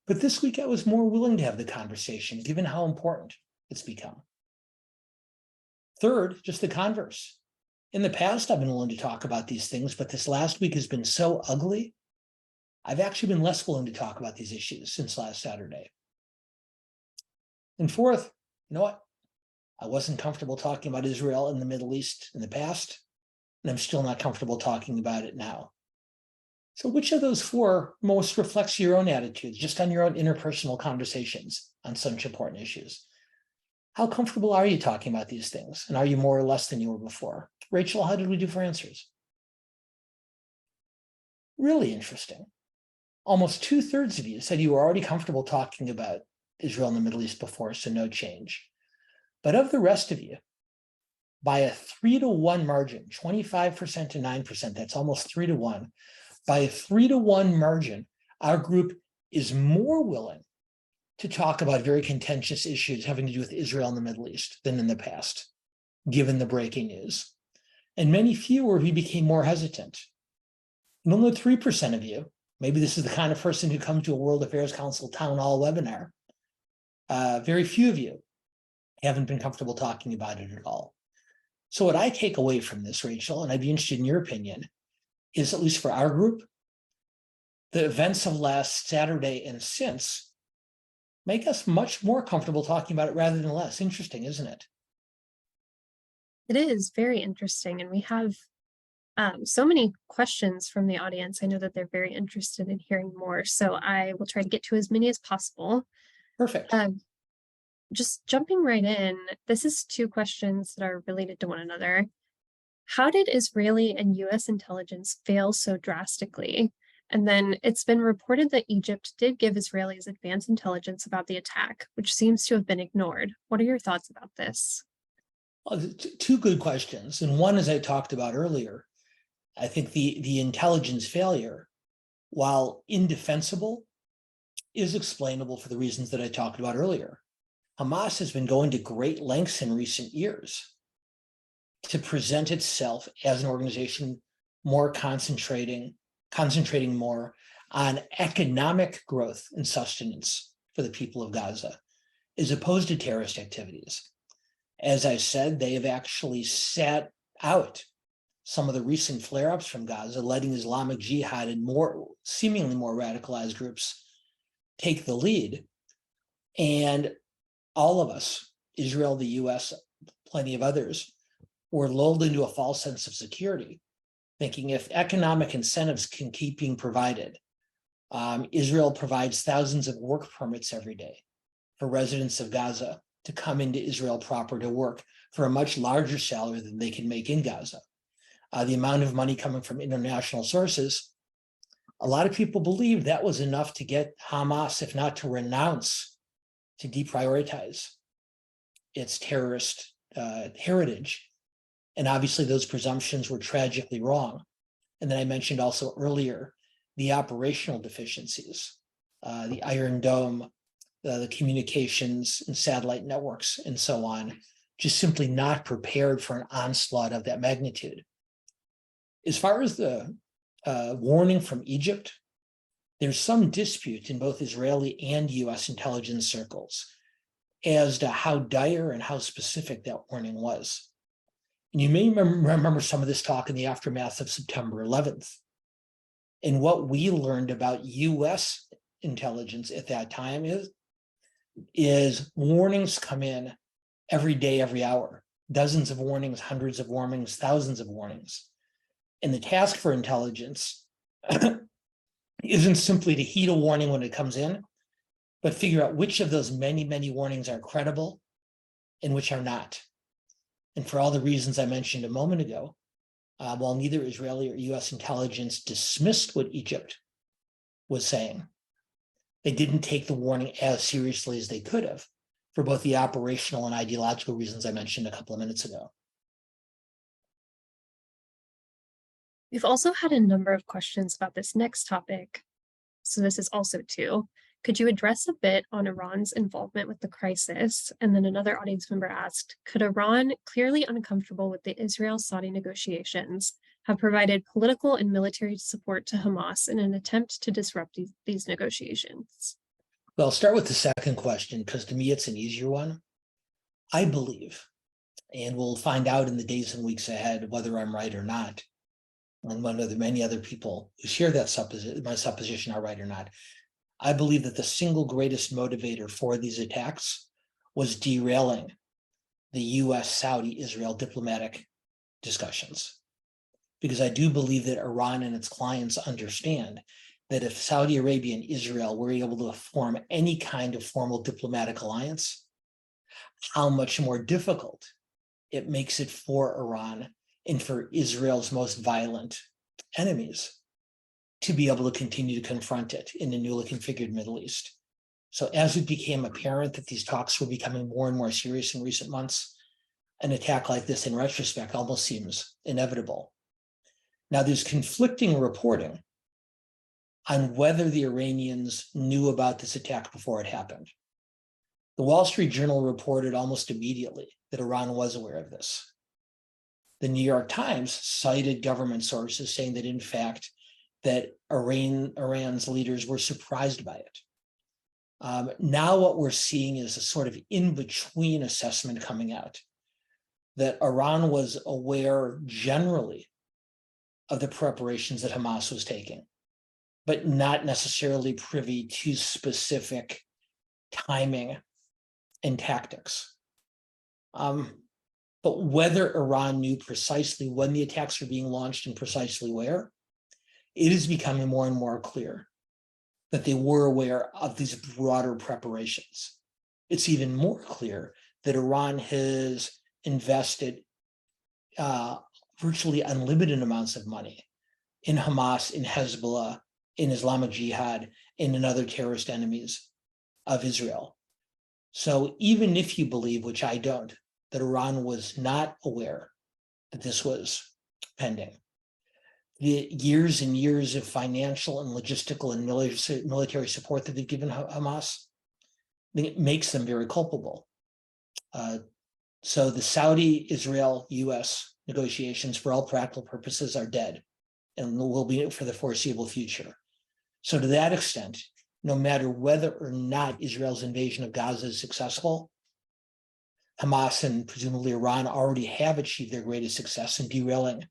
But this week, I was more willing to have the conversation, given how important it's become. Third, just the converse. In the past, I've been willing to talk about these things, but this last week has been so ugly, I've actually been less willing to talk about these issues since last Saturday. And fourth, you know what? I wasn't comfortable talking about Israel and the Middle East in the past, and I'm still not comfortable talking about it now. So which of those four most reflects your own attitudes, just on your own interpersonal conversations on such important issues? How comfortable are you talking about these things? And are you more or less than you were before? Rachel, how did we do for answers? Really interesting. Almost 2/3 of you said you were already comfortable talking about Israel and the Middle East before, so no change. But of the rest of you, by a 3-to-1 margin, 25% to 9%, that's almost 3-to-1. By a 3-to-1 margin, our group is more willing to talk about very contentious issues having to do with Israel and the Middle East than in the past, given the breaking news. And many fewer of you became more hesitant. And only 3% of you, maybe this is the kind of person who comes to a World Affairs Council town hall webinar, very few of you haven't been comfortable talking about it at all. So what I take away from this, Rachel, and I'd be interested in your opinion, is at least for our group, the events of last Saturday and since make us much more comfortable talking about it rather than less. Interesting, isn't it? It is very interesting, and we have so many questions from the audience. I know that they're very interested in hearing more, so I will try to get to as many as possible. Perfect. Just jumping right in, this is two questions that are related to one another. How did Israeli and US intelligence fail so drastically? And then it's been reported that Egypt did give Israelis advance intelligence about the attack, which seems to have been ignored. What are your thoughts about this? Well, two good questions. And one, as I talked about earlier, I think the intelligence failure, while indefensible, is explainable for the reasons that I talked about earlier. Hamas has been going to great lengths in recent years to present itself as an organization more concentrating more on economic growth and sustenance for the people of Gaza, as opposed to terrorist activities. As I said, they have actually sat out some of the recent flare-ups from Gaza, letting Islamic Jihad and seemingly more radicalized groups take the lead. And all of us, Israel, the US, plenty of others, were lulled into a false sense of security, thinking if economic incentives can keep being provided, Israel provides thousands of work permits every day for residents of Gaza to come into Israel proper to work for a much larger salary than they can make in Gaza. The amount of money coming from international sources, a lot of people believed that was enough to get Hamas, if not to renounce, to deprioritize its terrorist heritage. And obviously those presumptions were tragically wrong. And then I mentioned also earlier, the operational deficiencies, the Iron Dome, the communications and satellite networks and so on, just simply not prepared for an onslaught of that magnitude. As far as the warning from Egypt, there's some dispute in both Israeli and US intelligence circles as to how dire and how specific that warning was. And you may remember some of this talk in the aftermath of September 11th. And what we learned about US intelligence at that time is warnings come in every day, every hour, dozens of warnings, hundreds of warnings, thousands of warnings. And the task for intelligence isn't simply to heed a warning when it comes in, but figure out which of those many, many warnings are credible and which are not. And for all the reasons I mentioned a moment ago, while neither Israeli or US intelligence dismissed what Egypt was saying, they didn't take the warning as seriously as they could have for both the operational and ideological reasons I mentioned a couple of minutes ago. We've also had a number of questions about this next topic. So this is also two. Could you address a bit on Iran's involvement with the crisis? And then another audience member asked, could Iran, clearly uncomfortable with the Israel-Saudi negotiations, have provided political and military support to Hamas in an attempt to disrupt these negotiations? Well, I'll start with the second question, because to me it's an easier one. I believe, and we'll find out in the days and weeks ahead whether I'm right or not, and whether many other people who share that my supposition are right or not. I believe that the single greatest motivator for these attacks was derailing the US, Saudi, Israel diplomatic discussions. Because I do believe that Iran and its clients understand that if Saudi Arabia and Israel were able to form any kind of formal diplomatic alliance, how much more difficult it makes it for Iran and for Israel's most violent enemies to be able to continue to confront it in the newly configured Middle East. So as it became apparent that these talks were becoming more and more serious in recent months, an attack like this in retrospect almost seems inevitable. Now, there's conflicting reporting on whether the Iranians knew about this attack before it happened. The Wall Street Journal reported almost immediately that Iran was aware of this. The New York Times cited government sources saying that, in fact, that Iran's leaders were surprised by it. Now what we're seeing is a sort of in-between assessment coming out, that Iran was aware generally of the preparations that Hamas was taking, but not necessarily privy to specific timing and tactics. But whether Iran knew precisely when the attacks were being launched and precisely where, it is becoming more and more clear that they were aware of these broader preparations. It's even more clear that Iran has invested virtually unlimited amounts of money in Hamas, in Hezbollah, in Islamic Jihad, and in other terrorist enemies of Israel. So even if you believe, which I don't, that Iran was not aware that this was pending, the years and years of financial and logistical and military support that they've given Hamas, it makes them very culpable. So the Saudi, Israel, US negotiations, for all practical purposes, are dead and will be for the foreseeable future. So to that extent, no matter whether or not Israel's invasion of Gaza is successful, Hamas and presumably Iran already have achieved their greatest success in derailing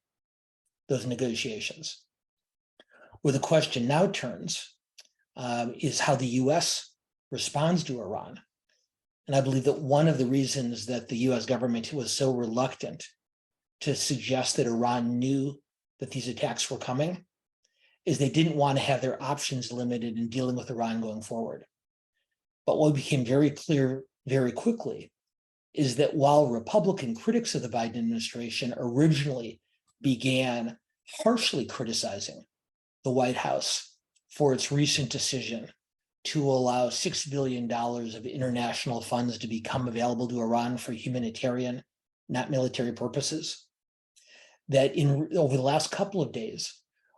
those negotiations. Where the question now turns is how the US responds to Iran. And I believe that one of the reasons that the US government was so reluctant to suggest that Iran knew that these attacks were coming is they didn't want to have their options limited in dealing with Iran going forward. But what became very clear very quickly is that while Republican critics of the Biden administration originally began harshly criticizing the White House for its recent decision to allow $6 billion of international funds to become available to Iran for humanitarian, not military purposes, that over the last couple of days,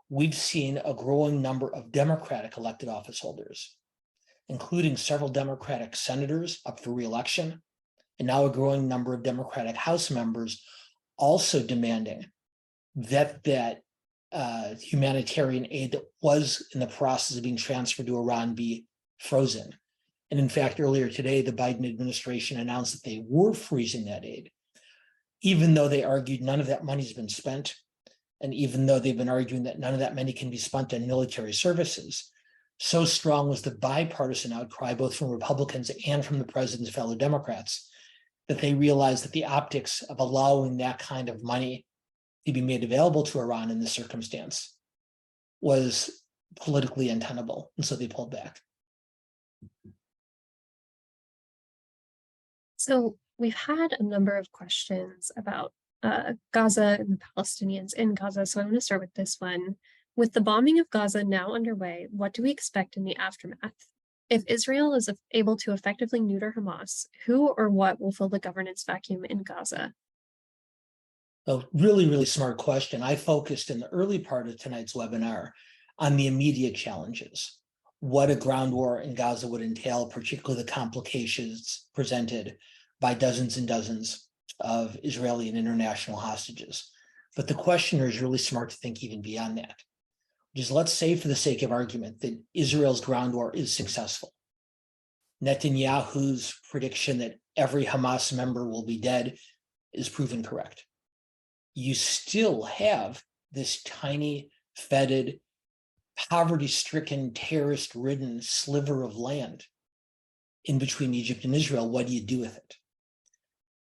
we've seen a growing number of Democratic elected office holders, including several Democratic senators up for re-election, and now a growing number of Democratic House members also demanding that humanitarian aid that was in the process of being transferred to Iran be frozen. And in fact, earlier today, the Biden administration announced that they were freezing that aid, even though they argued none of that money's been spent, and even though they've been arguing that none of that money can be spent on military services. So strong was the bipartisan outcry, both from Republicans and from the president's fellow Democrats, that they realized that the optics of allowing that kind of money to be made available to Iran in this circumstance was politically untenable, and so they pulled back. So we've had a number of questions about Gaza and the Palestinians in Gaza. So I'm going to start with this one. With the bombing of Gaza now underway, what do we expect in the aftermath? If Israel is able to effectively neuter Hamas, who or what will fill the governance vacuum in Gaza? A really, really smart question. I focused in the early part of tonight's webinar on the immediate challenges, what a ground war in Gaza would entail, particularly the complications presented by dozens and dozens of Israeli and international hostages. But the questioner is really smart to think even beyond that. Just let's say, for the sake of argument, that Israel's ground war is successful. Netanyahu's prediction that every Hamas member will be dead is proven correct. You still have this tiny, fetid, poverty-stricken, terrorist-ridden sliver of land in between Egypt and Israel. What do you do with it?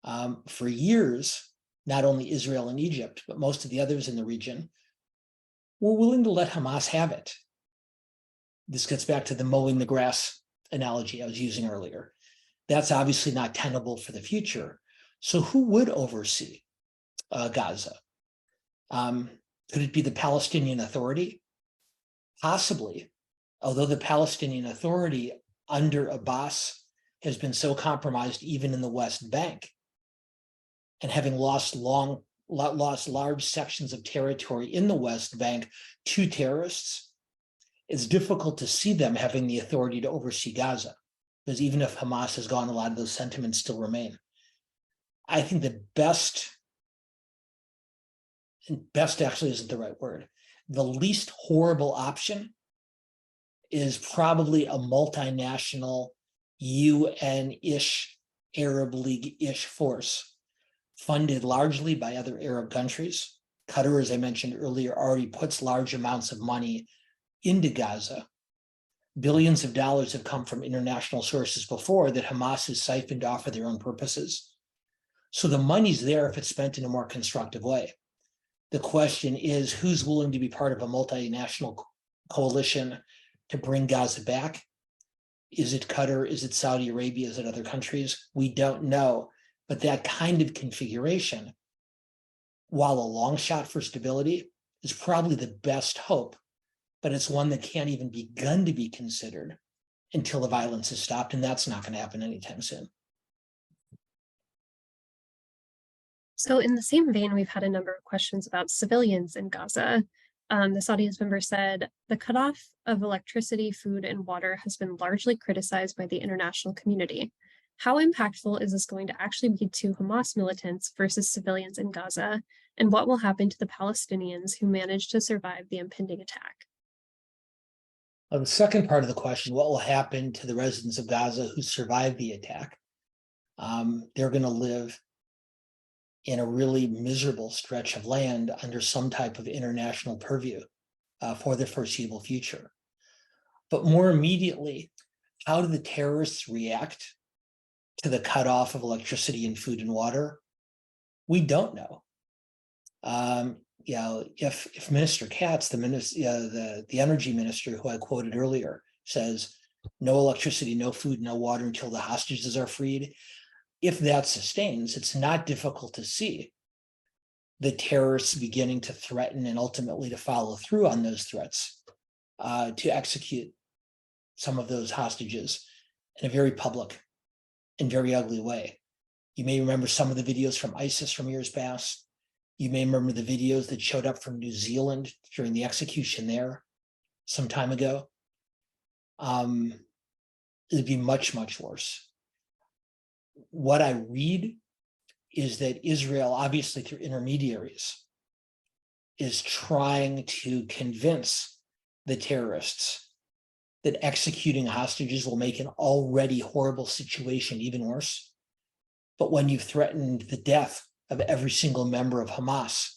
For years, not only Israel and Egypt, but most of the others in the region were willing to let Hamas have it. This gets back to the mowing the grass analogy I was using earlier. That's obviously not tenable for the future. So who would oversee Gaza? Could it be the Palestinian Authority? Possibly, although the Palestinian Authority under Abbas has been so compromised even in the West Bank, and having lost large sections of territory in the West Bank to terrorists, it's difficult to see them having the authority to oversee Gaza, because even if Hamas has gone, a lot of those sentiments still remain. I think the best actually isn't the right word, the least horrible option is probably a multinational UN-ish, Arab League-ish force funded largely by other Arab countries. Qatar, as I mentioned earlier, already puts large amounts of money into Gaza. Billions of dollars have come from international sources before that Hamas has siphoned off for their own purposes. So the money's there if it's spent in a more constructive way. The question is, who's willing to be part of a multinational coalition to bring Gaza back? Is it Qatar? Is it Saudi Arabia? Is it other countries? We don't know. But that kind of configuration, while a long shot for stability, is probably the best hope, but it's one that can't even begin to be considered until the violence is stopped, and that's not going to happen anytime soon. So in the same vein, we've had a number of questions about civilians in Gaza. This audience member said, the cutoff of electricity, food, and water has been largely criticized by the international community. How impactful is this going to actually be to Hamas militants versus civilians in Gaza? And what will happen to the Palestinians who managed to survive the impending attack? On the second part of the question, what will happen to the residents of Gaza who survived the attack? They're going to live in a really miserable stretch of land under some type of international purview for the foreseeable future. But more immediately, how do the terrorists react to the cutoff of electricity and food and water? We don't know. If Minister Katz, the energy minister who I quoted earlier, says no electricity, no food, no water until the hostages are freed, if that sustains, it's not difficult to see the terrorists beginning to threaten and ultimately to follow through on those threats to execute some of those hostages in a very public and very ugly way. You may remember some of the videos from ISIS from years past. You may remember the videos that showed up from New Zealand during the execution there some time ago. It'd be much, much worse. What I read is that Israel, obviously through intermediaries, is trying to convince the terrorists that executing hostages will make an already horrible situation even worse. But when you've threatened the death of every single member of Hamas,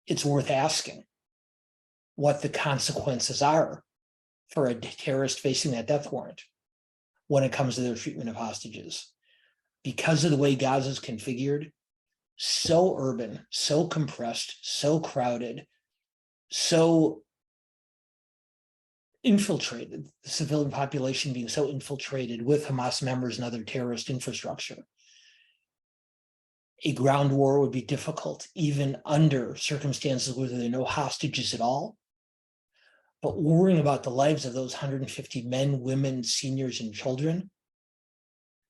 it's worth asking what the consequences are for a terrorist facing that death warrant when it comes to their treatment of hostages. Because of the way Gaza is configured, so urban, so compressed, so crowded, so infiltrated, the civilian population being so infiltrated with Hamas members and other terrorist infrastructure, a ground war would be difficult, even under circumstances where there are no hostages at all. But worrying about the lives of those 150 men, women, seniors, and children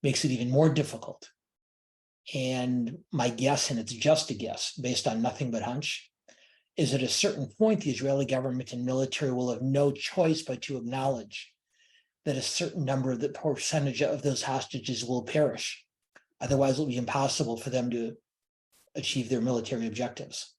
makes it even more difficult. And my guess, and it's just a guess based on nothing but hunch, is at a certain point, the Israeli government and military will have no choice but to acknowledge that a certain number of the percentage of those hostages will perish. Otherwise, it'll be impossible for them to achieve their military objectives.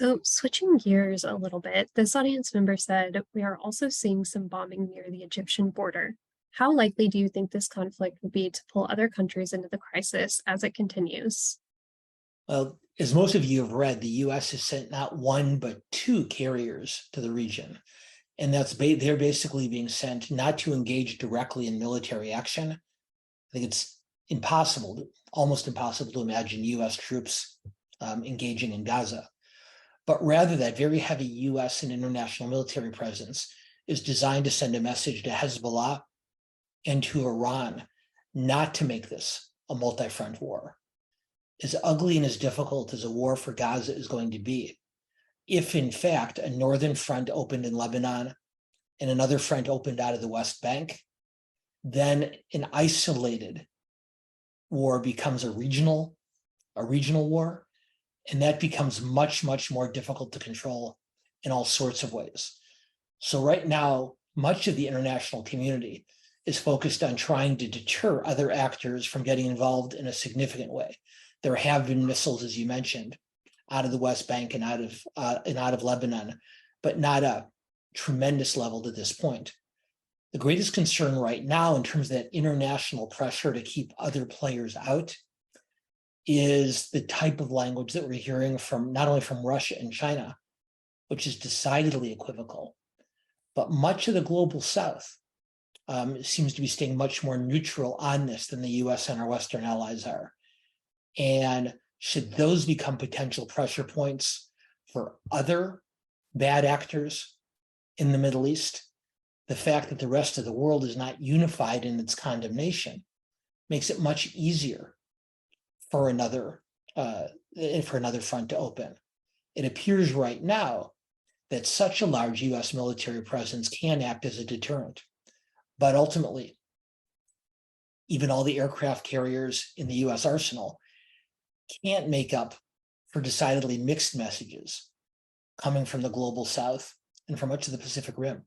So switching gears a little bit, this audience member said, we are also seeing some bombing near the Egyptian border. How likely do you think this conflict will be to pull other countries into the crisis as it continues? Well, as most of you have read, the US has sent not one, but two carriers to the region. And they're basically being sent not to engage directly in military action. I think it's almost impossible to imagine US troops engaging in Gaza, but rather that very heavy US and international military presence is designed to send a message to Hezbollah and to Iran not to make this a multi-front war. As ugly and as difficult as a war for Gaza is going to be, if in fact a northern front opened in Lebanon and another front opened out of the West Bank, then an isolated war becomes a regional war, and that becomes much, much more difficult to control in all sorts of ways. So right now, much of the international community is focused on trying to deter other actors from getting involved in a significant way. There have been missiles, as you mentioned, out of the West Bank and out of Lebanon, but not a tremendous level to this point. The greatest concern right now in terms of that international pressure to keep other players out is the type of language that we're hearing from not only from Russia and China, which is decidedly equivocal, but much of the global South seems to be staying much more neutral on this than the US and our Western allies are. And should those become potential pressure points for other bad actors in the Middle East, the fact that the rest of the world is not unified in its condemnation makes it much easier for another front to open. It appears right now that such a large US military presence can act as a deterrent. But ultimately, even all the aircraft carriers in the US arsenal can't make up for decidedly mixed messages coming from the global South and from much of the Pacific Rim.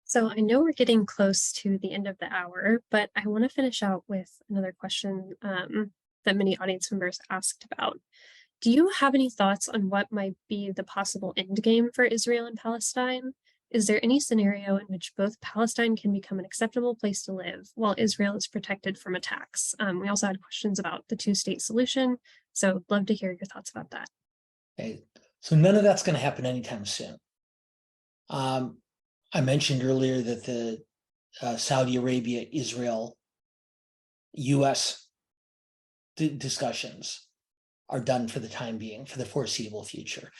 So I know we're getting close to the end of the hour, but I want to finish out with another question that many audience members asked about. Do you have any thoughts on what might be the possible end game for Israel and Palestine? Is there any scenario in which both Palestine can become an acceptable place to live while Israel is protected from attacks? We also had questions about the two-state solution, so I'd love to hear your thoughts about that. Okay. So none of that's going to happen anytime soon. I mentioned earlier that the Saudi Arabia, Israel, US discussions are done for the time being, for the foreseeable future.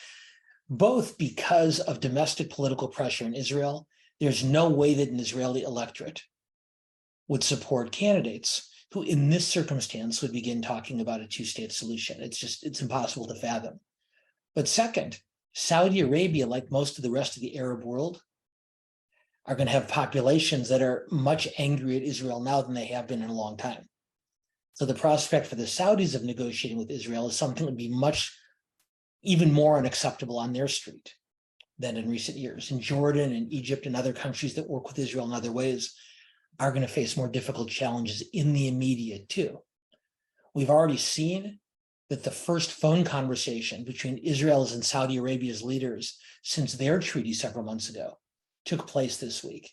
Both because of domestic political pressure in Israel, there's no way that an Israeli electorate would support candidates who in this circumstance would begin talking about a two-state solution. It's impossible to fathom. But second, Saudi Arabia, like most of the rest of the Arab world, are going to have populations that are much angrier at Israel now than they have been in a long time. So the prospect for the Saudis of negotiating with Israel is something that would be even more unacceptable on their street than in recent years. And Jordan and Egypt and other countries that work with Israel in other ways are going to face more difficult challenges in the immediate too. We've already seen that the first phone conversation between Israel's and Saudi Arabia's leaders since their treaty several months ago took place this week.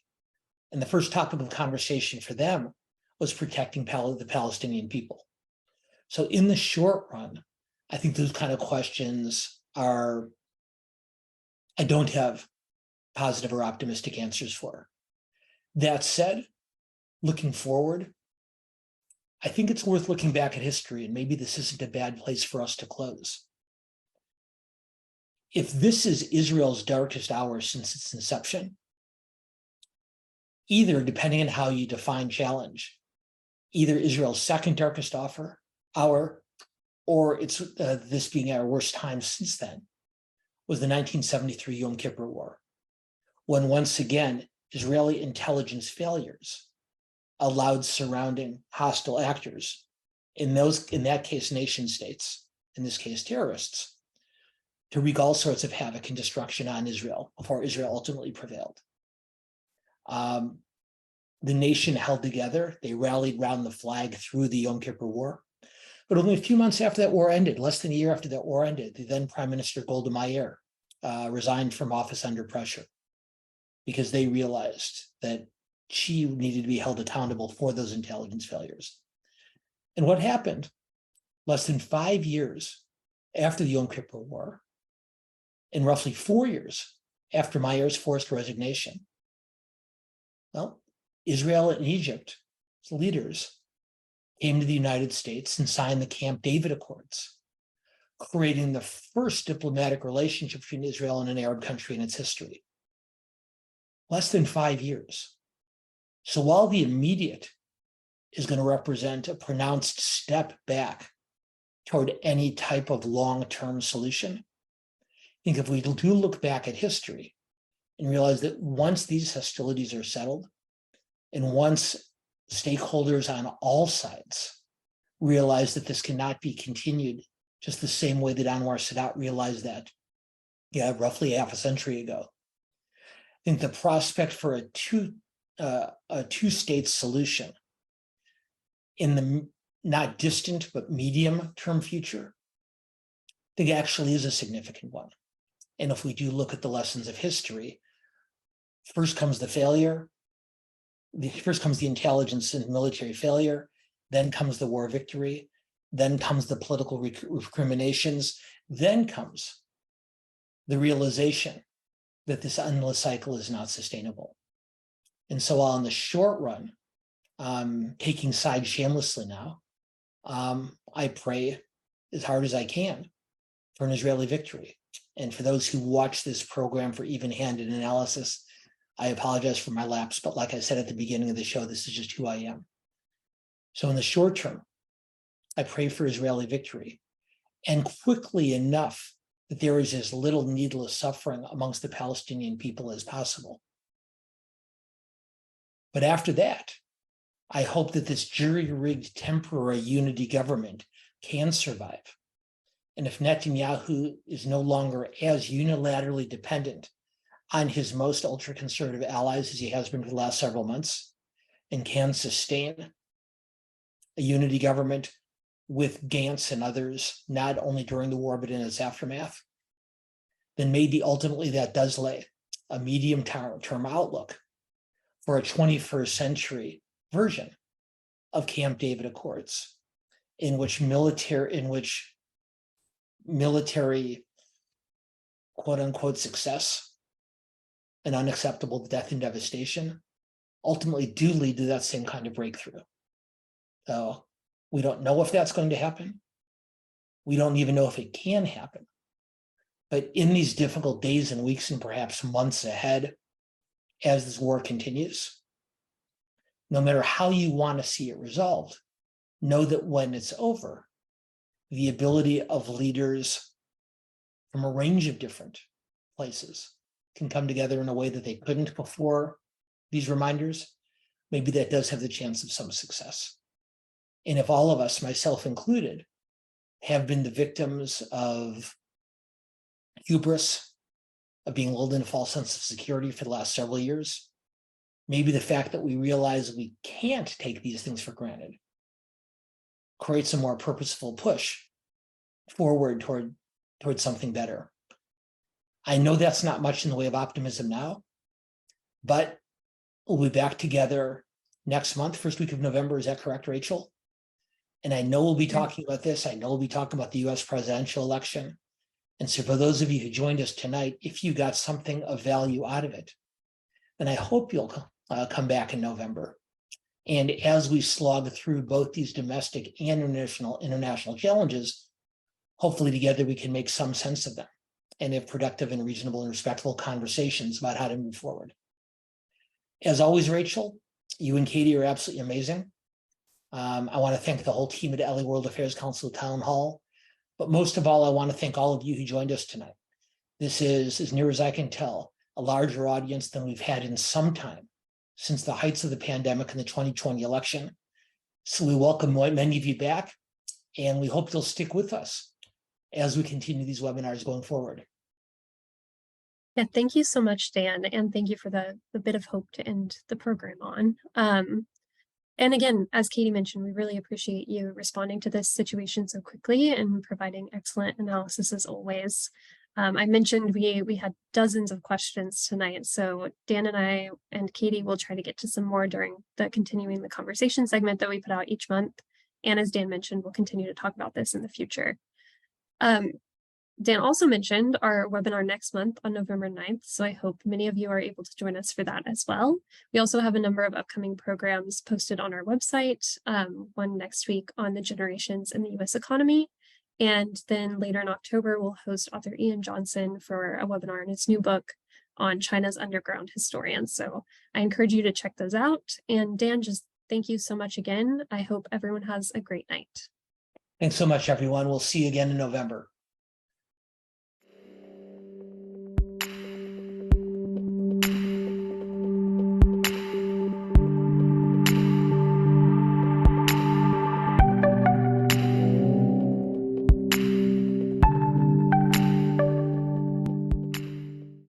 And the first topic of conversation for them was protecting the Palestinian people. So in the short run, I think those kind of questions I don't have positive or optimistic answers for. That said, looking forward, I think it's worth looking back at history, and maybe this isn't a bad place for us to close. If this is Israel's darkest hour since its inception, either, depending on how you define challenge, either Israel's second darkest hour, or it's this being our worst time since then, was the 1973 Yom Kippur War, when once again Israeli intelligence failures allowed surrounding hostile actors, in that case nation states, in this case terrorists, to wreak all sorts of havoc and destruction on Israel before Israel ultimately prevailed. The nation held together. They rallied around the flag through the Yom Kippur War. But only a few months after that war ended, less than a year after that war ended, the then Prime Minister Golda Meir resigned from office under pressure because they realized that she needed to be held accountable for those intelligence failures. And what happened less than 5 years after the Yom Kippur War, and roughly 4 years after Meyer's forced resignation. Well, Israel and Egypt's leaders came to the United States and signed the Camp David Accords, creating the first diplomatic relationship between Israel and an Arab country in its history. Less than 5 years. So while the immediate is going to represent a pronounced step back toward any type of long-term solution, I think if we do look back at history and realize that once these hostilities are settled, and once stakeholders on all sides realize that this cannot be continued just the same way that Anwar Sadat realized that, roughly half a century ago, I think the prospect for a two-state solution in the not distant but medium-term future, I think actually is a significant one. And if we do look at the lessons of history, first comes the failure, first comes the intelligence and military failure, then comes the war victory, then comes the political recriminations, then comes the realization that this endless cycle is not sustainable. And so while in the short run, taking sides shamelessly now, I pray as hard as I can for an Israeli victory. And for those who watch this program for even-handed analysis, I apologize for my lapse, but like I said at the beginning of the show, this is just who I am. So in the short term, I pray for Israeli victory, and quickly enough that there is as little needless suffering amongst the Palestinian people as possible. But after that, I hope that this jury-rigged temporary unity government can survive. And if Netanyahu is no longer as unilaterally dependent on his most ultra-conservative allies as he has been for the last several months, and can sustain a unity government with Gantz and others, not only during the war, but in its aftermath, then maybe ultimately that does lay a medium-term outlook for a 21st century version of Camp David Accords, in which military quote unquote success and unacceptable death and devastation ultimately do lead to that same kind of breakthrough. So we don't know if that's going to happen. We don't even know if it can happen. But in these difficult days and weeks and perhaps months ahead, as this war continues, no matter how you want to see it resolved, know that when it's over, the ability of leaders from a range of different places can come together in a way that they couldn't before these reminders. Maybe that does have the chance of some success. And if all of us, myself included, have been the victims of hubris, of being lulled in a false sense of security for the last several years, maybe the fact that we realize we can't take these things for granted creates a more purposeful push forward toward something better. I know that's not much in the way of optimism now, but we'll be back together next month, first week of November. Is that correct, Rachel? And I know we'll be talking about this. I know we'll be talking about the US presidential election. And so for those of you who joined us tonight, if you got something of value out of it, then I hope you'll come back in November. And as we slog through both these domestic and international challenges, hopefully together we can make some sense of them and have productive and reasonable and respectful conversations about how to move forward. As always, Rachel, you and Katie are absolutely amazing. I want to thank the whole team at LA World Affairs Council Town Hall, but most of all, I want to thank all of you who joined us tonight. This is, as near as I can tell, a larger audience than we've had in some time since the heights of the pandemic and the 2020 election. So we welcome many of you back, and we hope you'll stick with us as we continue these webinars going forward. Yeah, thank you so much, Dan, and thank you for the bit of hope to end the program on. And again, as Katie mentioned, we really appreciate you responding to this situation so quickly and providing excellent analysis as always. I mentioned we had dozens of questions tonight, so Dan and I and Katie will try to get to some more during the continuing the conversation segment that we put out each month. And as Dan mentioned, we'll continue to talk about this in the future. Dan also mentioned our webinar next month on November 9th, so I hope many of you are able to join us for that as well. We also have a number of upcoming programs posted on our website, one next week on the generations in the US economy. And then later in October, we'll host author Ian Johnson for a webinar on his new book on China's underground historians. So I encourage you to check those out. And Dan, just thank you so much again. I hope everyone has a great night. Thanks so much, everyone. We'll see you again in November.